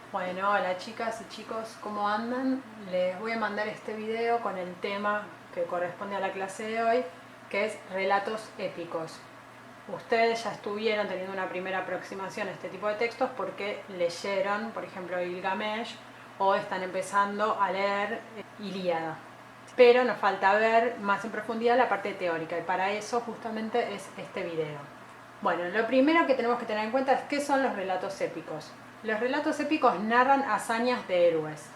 Bueno, hola chicas y chicos, ¿cómo andan? Les voy a mandar este video con el tema que corresponde a la clase de hoy, que es relatos épicos. Ustedes ya estuvieron teniendo una primera aproximación a este tipo de textos porque leyeron, por ejemplo, Gilgamesh o están empezando a leer Ilíada. Pero nos falta ver más en profundidad la parte teórica y para eso justamente es este video. Bueno, lo primero que tenemos que tener en cuenta es qué son los relatos épicos. Los relatos épicos narran hazañas de héroes.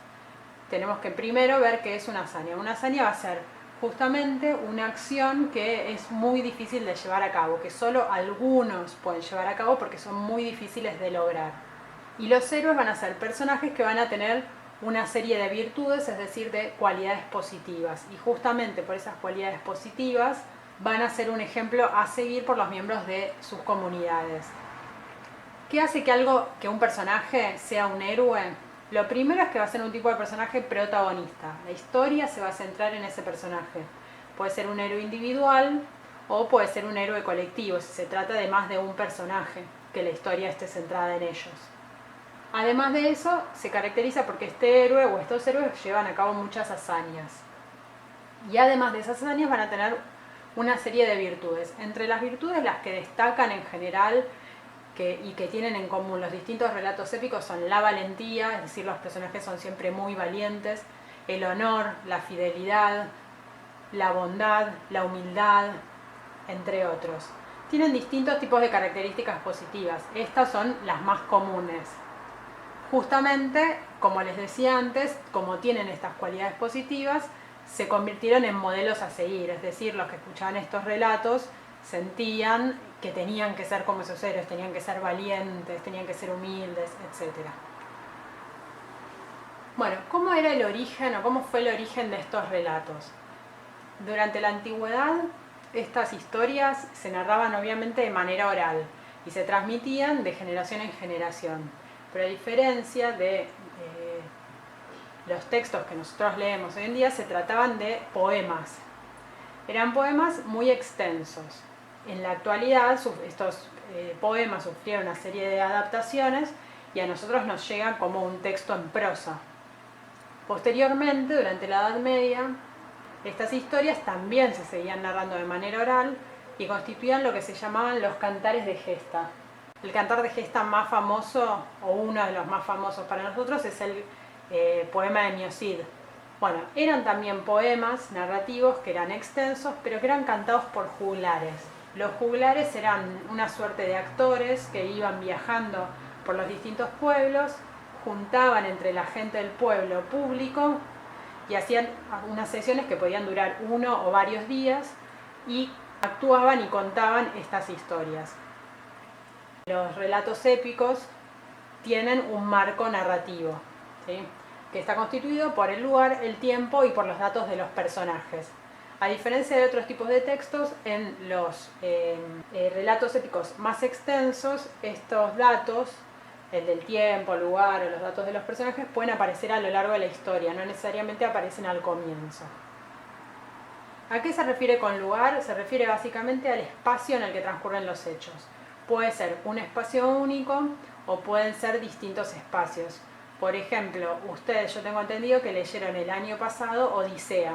Tenemos que primero ver qué es una hazaña. Una hazaña va a ser justamente una acción que es muy difícil de llevar a cabo, que solo algunos pueden llevar a cabo porque son muy difíciles de lograr. Y los héroes van a ser personajes que van a tener una serie de virtudes, es decir, de cualidades positivas. Y justamente por esas cualidades positivas van a ser un ejemplo a seguir por los miembros de sus comunidades. ¿Qué hace que un personaje sea un héroe? Lo primero es que va a ser un tipo de personaje protagonista. La historia se va a centrar en ese personaje. Puede ser un héroe individual o puede ser un héroe colectivo, si se trata de más de un personaje, que la historia esté centrada en ellos. Además de eso, se caracteriza porque este héroe o estos héroes llevan a cabo muchas hazañas. Y además de esas hazañas van a tener una serie de virtudes. Entre las virtudes, las que destacan en general y que tienen en común los distintos relatos épicos son la valentía, es decir, los personajes son siempre muy valientes, el honor, la fidelidad, la bondad, la humildad, entre otros. Tienen distintos tipos de características positivas. Estas son las más comunes. Justamente, como les decía antes, como tienen estas cualidades positivas, se convirtieron en modelos a seguir, es decir, los que escuchaban estos relatos sentían que tenían que ser como esos héroes, tenían que ser valientes, tenían que ser humildes, etc. Bueno, ¿cómo era el origen o cómo fue el origen de estos relatos? Durante la antigüedad, estas historias se narraban obviamente de manera oral y se transmitían de generación en generación. Pero a diferencia de los textos que nosotros leemos hoy en día, se trataban de poemas. Eran poemas muy extensos. En la actualidad estos poemas sufrieron una serie de adaptaciones y a nosotros nos llegan como un texto en prosa. Posteriormente, durante la Edad Media, estas historias también se seguían narrando de manera oral y constituían lo que se llamaban los cantares de gesta. El cantar de gesta más famoso, o uno de los más famosos para nosotros, es el poema de Miocid. Bueno, eran también poemas narrativos que eran extensos, pero que eran cantados por juglares. Los juglares eran una suerte de actores que iban viajando por los distintos pueblos, juntaban entre la gente del pueblo público y hacían unas sesiones que podían durar 1 o varios días y actuaban y contaban estas historias. Los relatos épicos tienen un marco narrativo, ¿sí?, que está constituido por el lugar, el tiempo y por los datos de los personajes. A diferencia de otros tipos de textos, en los relatos épicos más extensos, estos datos, el del tiempo, el lugar o los datos de los personajes, pueden aparecer a lo largo de la historia, no necesariamente aparecen al comienzo. ¿A qué se refiere con lugar? Se refiere básicamente al espacio en el que transcurren los hechos. Puede ser un espacio único o pueden ser distintos espacios. Por ejemplo, ustedes, yo tengo entendido que leyeron el año pasado Odisea.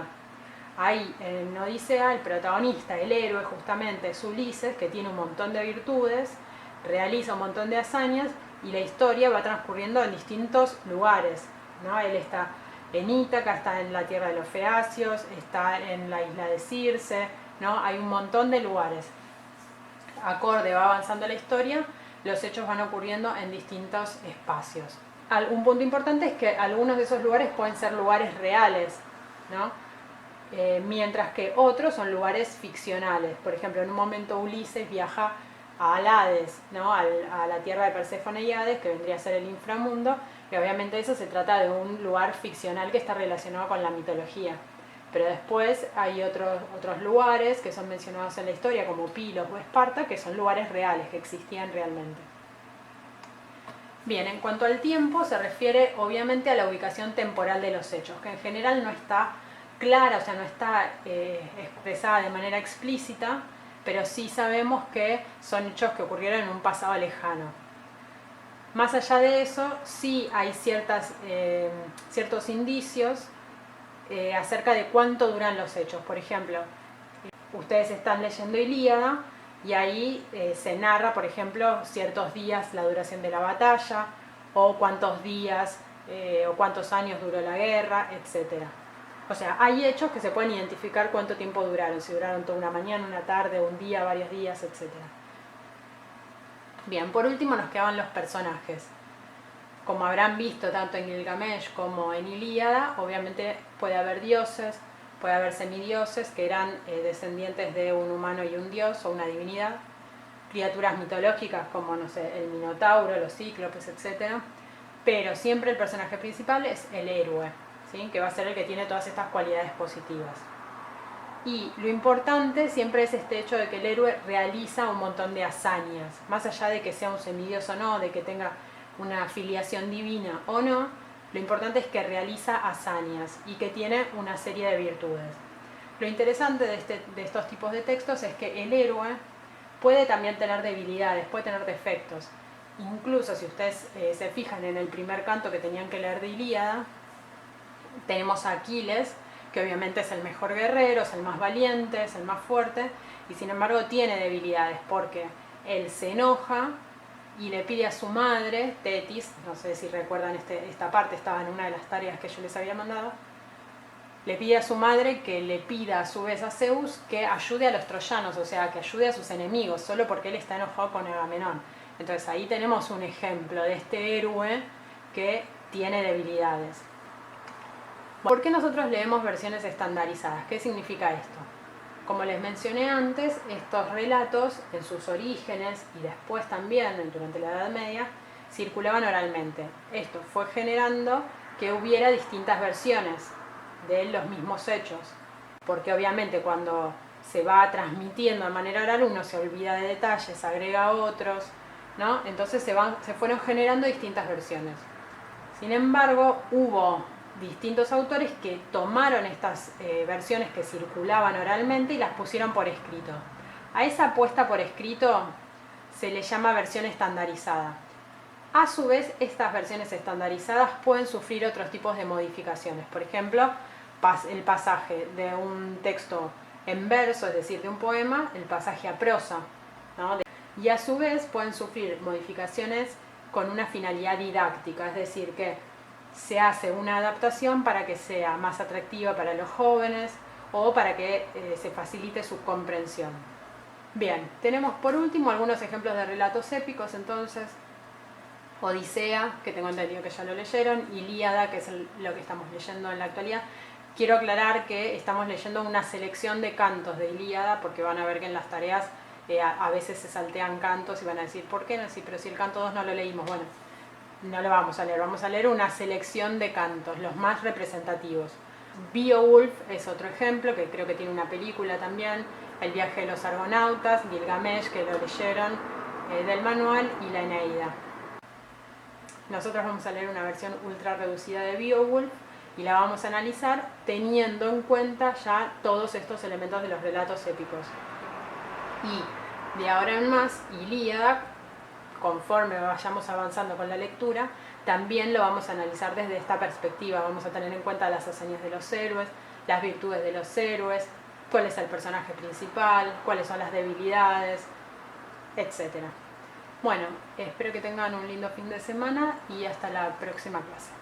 Ahí en Odisea el protagonista, el héroe justamente es Ulises, que tiene un montón de virtudes, realiza un montón de hazañas y la historia va transcurriendo en distintos lugares, ¿no? Él está en Ítaca, está en la tierra de los Feacios, está en la isla de Circe, ¿no? Hay un montón de lugares. Acorde va avanzando la historia, los hechos van ocurriendo en distintos espacios. Un punto importante es que algunos de esos lugares pueden ser lugares reales, ¿no? Mientras que otros son lugares ficcionales. Por ejemplo, en un momento Ulises viaja a Hades, ¿no?, a la tierra de Perséfone y Hades, que vendría a ser el inframundo, y obviamente eso se trata de un lugar ficcional que está relacionado con la mitología. Pero después hay otros lugares que son mencionados en la historia, como Pilos o Esparta, que son lugares reales, que existían realmente. Bien, en cuanto al tiempo, se refiere obviamente a la ubicación temporal de los hechos, que en general no está clara, o sea, no está expresada de manera explícita, pero sí sabemos que son hechos que ocurrieron en un pasado lejano. Más allá de eso, sí hay ciertos indicios acerca de cuánto duran los hechos. Por ejemplo, ustedes están leyendo Ilíada y ahí se narra, por ejemplo, ciertos días la duración de la batalla, o cuántos días o cuántos años duró la guerra, etc. O sea, hay hechos que se pueden identificar cuánto tiempo duraron, si duraron toda una mañana, una tarde, un día, varios días, etc. Bien, por último nos quedaban los personajes. Como habrán visto tanto en Gilgamesh como en Ilíada, obviamente puede haber dioses, puede haber semidioses que eran descendientes de un humano y un dios o una divinidad, criaturas mitológicas como, no sé, el minotauro, los cíclopes, etc. Pero siempre el personaje principal es el héroe, ¿sí? Que va a ser el que tiene todas estas cualidades positivas. Y lo importante siempre es este hecho de que el héroe realiza un montón de hazañas, más allá de que sea un semidios o no, de que tenga una afiliación divina o no, lo importante es que realiza hazañas y que tiene una serie de virtudes. Lo interesante de estos tipos de textos es que el héroe puede también tener debilidades, puede tener defectos. Incluso si ustedes se fijan en el primer canto que tenían que leer de Ilíada, tenemos a Aquiles, que obviamente es el mejor guerrero, es el más valiente, es el más fuerte, y sin embargo tiene debilidades porque él se enoja y le pide a su madre, Tetis, no sé si recuerdan esta parte, estaba en una de las tareas que yo les había mandado, le pide a su madre que le pida a su vez a Zeus que ayude a los troyanos, o sea, que ayude a sus enemigos, solo porque él está enojado con Agamenón. Entonces ahí tenemos un ejemplo de este héroe que tiene debilidades. ¿Por qué nosotros leemos versiones estandarizadas? ¿Qué significa esto? Como les mencioné antes, estos relatos en sus orígenes y después también durante la Edad Media circulaban oralmente. Esto fue generando que hubiera distintas versiones de los mismos hechos, porque obviamente cuando se va transmitiendo de manera oral uno se olvida de detalles, agrega otros, ¿no? Entonces se fueron generando distintas versiones. Sin embargo, hubo distintos autores que tomaron estas versiones que circulaban oralmente y las pusieron por escrito. A esa puesta por escrito se le llama versión estandarizada. A su vez, estas versiones estandarizadas pueden sufrir otros tipos de modificaciones. Por ejemplo, el pasaje de un texto en verso, es decir, de un poema, el pasaje a prosa, ¿no? Y a su vez pueden sufrir modificaciones con una finalidad didáctica, es decir, que se hace una adaptación para que sea más atractiva para los jóvenes o para que se facilite su comprensión. Bien, tenemos por último algunos ejemplos de relatos épicos entonces. Odisea, que tengo entendido que ya lo leyeron, Ilíada, que es lo que estamos leyendo en la actualidad. Quiero aclarar que estamos leyendo una selección de cantos de Ilíada, porque van a ver que en las tareas a veces se saltean cantos y van a decir, ¿por qué no? Sí, pero si el canto 2 no lo leímos. Bueno, no lo vamos a leer una selección de cantos, los más representativos. Beowulf es otro ejemplo, que creo que tiene una película también, El viaje de los argonautas, Gilgamesh, que lo leyeron del manual, y la Eneida. Nosotros vamos a leer una versión ultra reducida de Beowulf y la vamos a analizar teniendo en cuenta ya todos estos elementos de los relatos épicos. Y de ahora en más, Ilíada, conforme vayamos avanzando con la lectura, también lo vamos a analizar desde esta perspectiva. Vamos a tener en cuenta las hazañas de los héroes, las virtudes de los héroes, cuál es el personaje principal, cuáles son las debilidades, etc. Bueno, espero que tengan un lindo fin de semana y hasta la próxima clase.